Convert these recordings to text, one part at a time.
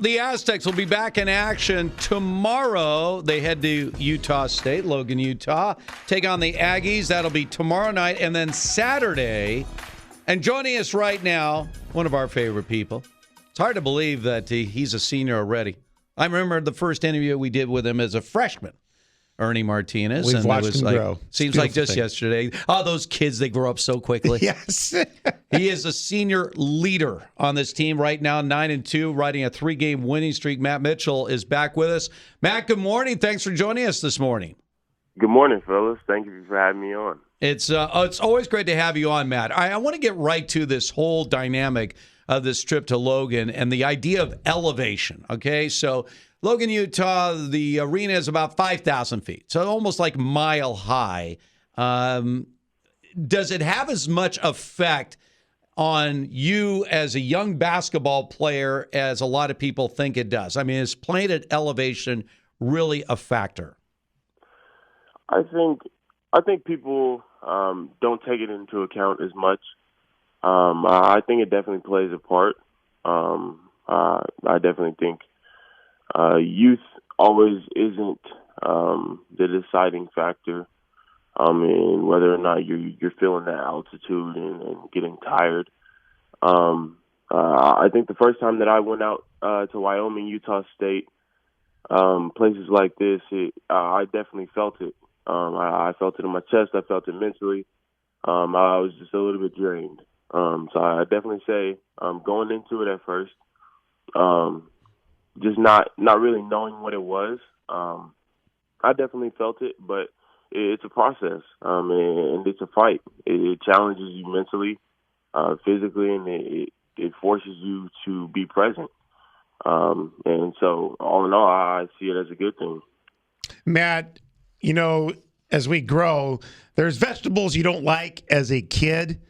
The Aztecs will be back in action tomorrow. They head to Utah State, Logan, Utah, take on the Aggies. That'll be tomorrow night, and then Saturday. And joining us right now, one of our favorite people. It's hard to believe that he's a senior already. I remember the first interview we did with him as a freshman, Ernie Martinez. We've watched him grow. Seems like just yesterday. Oh, those kids, they grow up so quickly. Yes. He is a senior leader on this team right now, 9-2, riding a 3-game winning streak. Matt Mitchell is back with us. Matt, good morning. Thanks for joining us this morning. Good morning, fellas. Thank you for having me on. It's always great to have you on, Matt. I want to get right to this whole dynamic of this trip to Logan and the idea of elevation, okay? So Logan, Utah, the arena is about 5,000 feet, so almost like mile high. Does it have as much effect on you as a young basketball player as a lot of people think it does? I mean, is playing at elevation really a factor? I think people don't take it into account as much. I think it definitely plays a part. I definitely think youth always isn't the deciding factor in whether or not you're feeling that altitude and getting tired. I think the first time that I went out to Wyoming, Utah State, places like this, I definitely felt it. I felt it in my chest. I felt it mentally. I was just a little bit drained. So I definitely say going into it at first, just not really knowing what it was. I definitely felt it, but it's a process, and it's a fight. It challenges you mentally, physically, and it forces you to be present. And so, all in all, I see it as a good thing. Matt, as we grow, there's vegetables you don't like as a kid,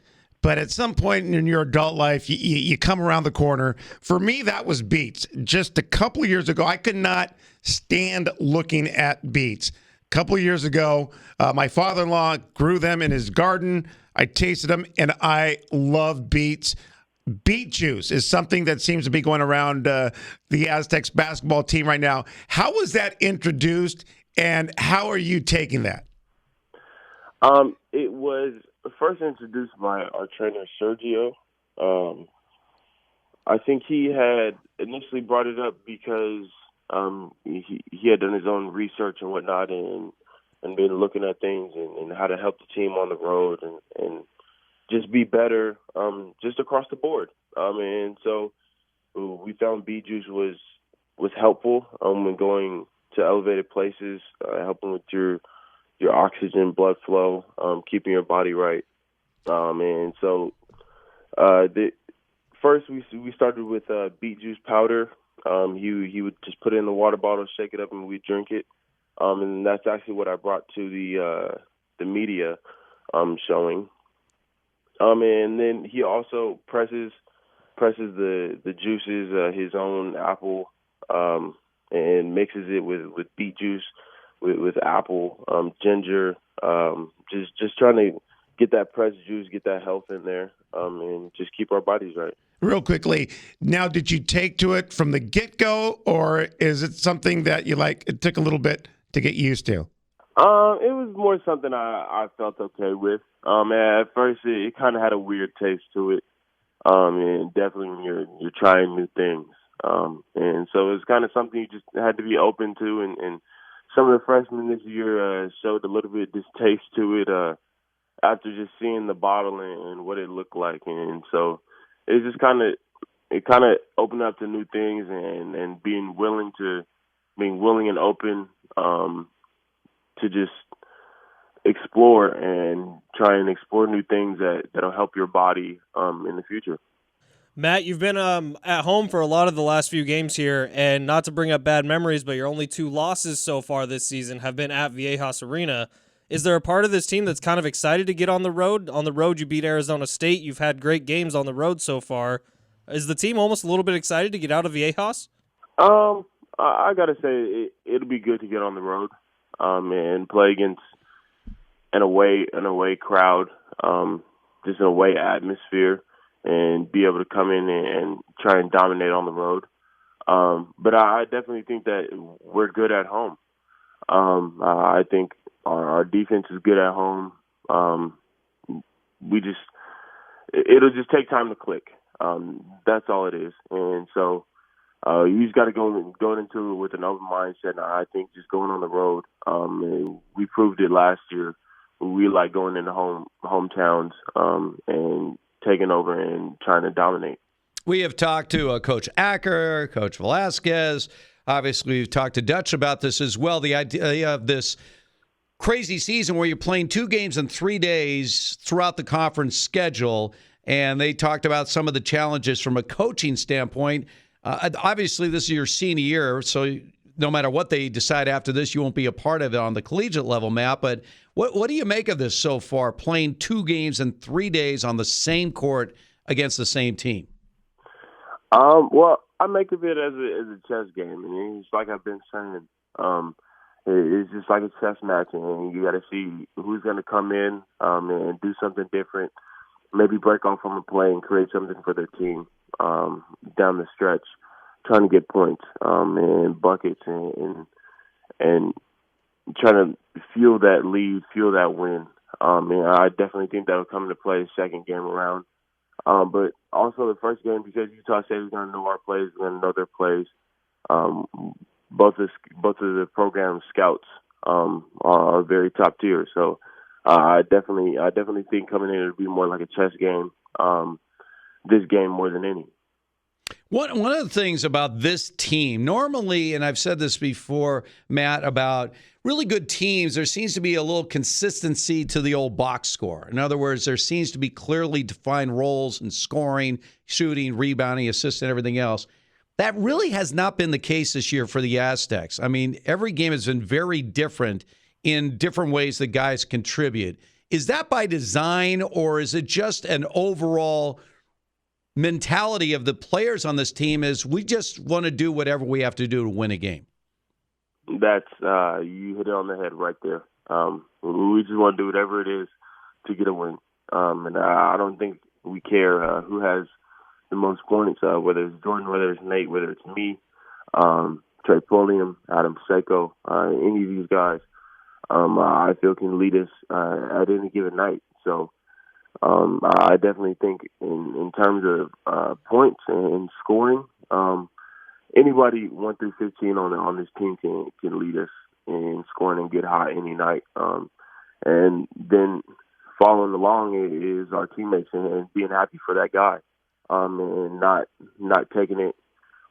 but at some point in your adult life, you come around the corner. For me, that was beets. Just a couple of years ago, I could not stand looking at beets. A couple of years ago, my father-in-law grew them in his garden. I tasted them, and I love beets. Beet Juice is something that seems to be going around the Aztecs basketball team right now. How was that introduced, and how are you taking that? It was first introduced by our trainer, Sdsu. I think he had initially brought it up because he had done his own research and whatnot and been looking at things and how to help the team on the road and just be better just across the board. And so we found Beet Juice was helpful when going to elevated places, helping with your oxygen, blood flow, keeping your body right. And so first we started with Beet Juice powder. He would just put it in the water bottle, shake it up, and we'd drink it. And that's actually what I brought to the media showing. And then he also presses the juices, his own apple, and mixes it with beet juice, with apple, ginger, just trying to get that pressed juice, get that health in there, and just keep our bodies right. Real quickly, now, did you take to it from the get-go, or is it something that it took a little bit to get used to? It was more something I felt okay with. At first, it kind of had a weird taste to it, and definitely when you're trying new things. And so it's kind of something you just had to be open to, and some of the freshmen this year showed a little bit of distaste to it after just seeing the bottle and what it looked like. And so it just kind of opened up to new things and being willing and open to just explore and try and explore new things that'll help your body in the future. Matt, you've been at home for a lot of the last few games here, and not to bring up bad memories, but your only 2 losses so far this season have been at Viejas Arena. Is there a part of this team that's kind of excited to get on the road? On the road, you beat Arizona State. You've had great games on the road so far. Is the team almost a little bit excited to get out of Viejas? I got to say it'll be good to get on the road and play against an away crowd, just an away atmosphere, and be able to come in and try and dominate on the road. But I definitely think that we're good at home. I think our defense is good at home. It'll just take time to click. That's all it is. And so you just got to go into it with an open mindset. And I think just going on the road, and we proved it last year. We like going into hometowns and taking over and trying to dominate. We have talked to Coach Acker, Coach Velasquez. Obviously, we've talked to Dutch about this as well. The idea of this crazy season where you're playing 2 games in 3 days throughout the conference schedule, and they talked about some of the challenges from a coaching standpoint. Obviously, this is your senior year, so no matter what they decide after this, you won't be a part of it on the collegiate level, Matt. But what do you make of this so far, playing 2 games in 3 days on the same court against the same team? Well, I make of it as a chess game, and it's like I've been saying. It's just like a chess match, and you got to see who's going to come in and do something different, maybe break off from a play and create something for their team down the stretch, trying to get points and buckets and trying to fuel that lead, fuel that win. And I definitely think that'll come into play second game around. But also the first game, because Utah State is going to know our plays, we're going to know their plays. Both of the program scouts are very top tier. So I definitely think coming in it'll be more like a chess game. This game more than any. One of the things about this team, normally, and I've said this before, Matt, about really good teams, there seems to be a little consistency to the old box score. In other words, there seems to be clearly defined roles in scoring, shooting, rebounding, assist, and everything else. That really has not been the case this year for the Aztecs. I mean, every game has been very different in different ways that guys contribute. Is that by design, or is it just an overall mentality of the players on this team is we just want to do whatever we have to do to win a game? That's you hit it on the head right there. We just want to do whatever it is to get a win. And I don't think we care who has the most points, whether it's Jordan, whether it's Nate, whether it's me, Trey Polium, Adam Seiko, any of these guys, I feel can lead us at any given night. So I definitely think in terms of points and scoring, anybody 1 through 15 on this team can lead us in scoring and get hot any night. And then following along is our teammates and being happy for that guy, and not taking it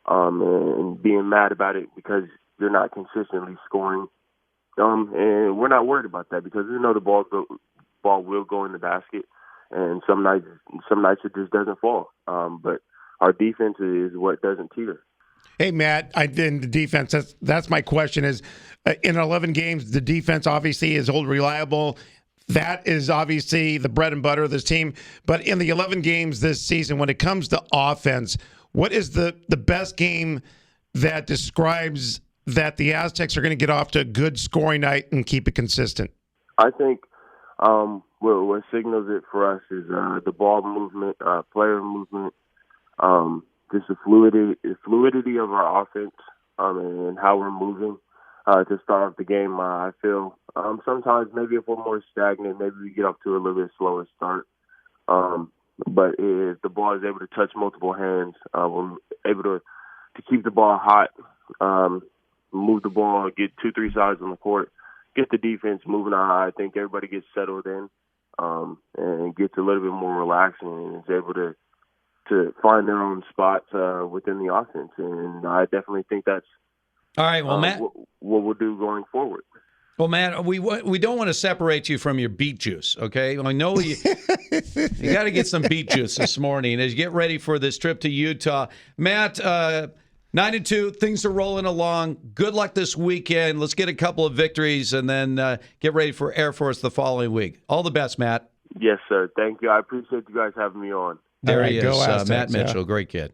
and being mad about it because you're not consistently scoring. And we're not worried about that because we know the ball will go in the basket. And some nights it just doesn't fall. But our defense is what doesn't teeter. Hey, Matt, in the defense, that's my question is, in 11 games, the defense obviously is old reliable. That is obviously the bread and butter of this team. But in the 11 games this season, when it comes to offense, what is the best game that describes that the Aztecs are going to get off to a good scoring night and keep it consistent? I think what signals it for us is the ball movement, player movement, just the fluidity of our offense and how we're moving to start off the game. I feel sometimes maybe if we're more stagnant, maybe we get off to a little bit slower start. But if the ball is able to touch multiple hands, we're able to keep the ball hot, move the ball, get 2-3 sides on the court, get the defense moving on. I think everybody gets settled in and gets a little bit more relaxed and is able to find their own spots within the offense. And I definitely think that's all right. Well, Matt, what we'll do going forward. Well, Matt, we don't want to separate you from your Beet Juice, okay? I know you got to get some Beet Juice this morning as you get ready for this trip to Utah. Matt, 9-2, things are rolling along. Good luck this weekend. Let's get a couple of victories and then get ready for Air Force the following week. All the best, Matt. Yes, sir. Thank you. I appreciate you guys having me on. There All right, he go is, Aztecs, Matt Mitchell. yeah. Great kid.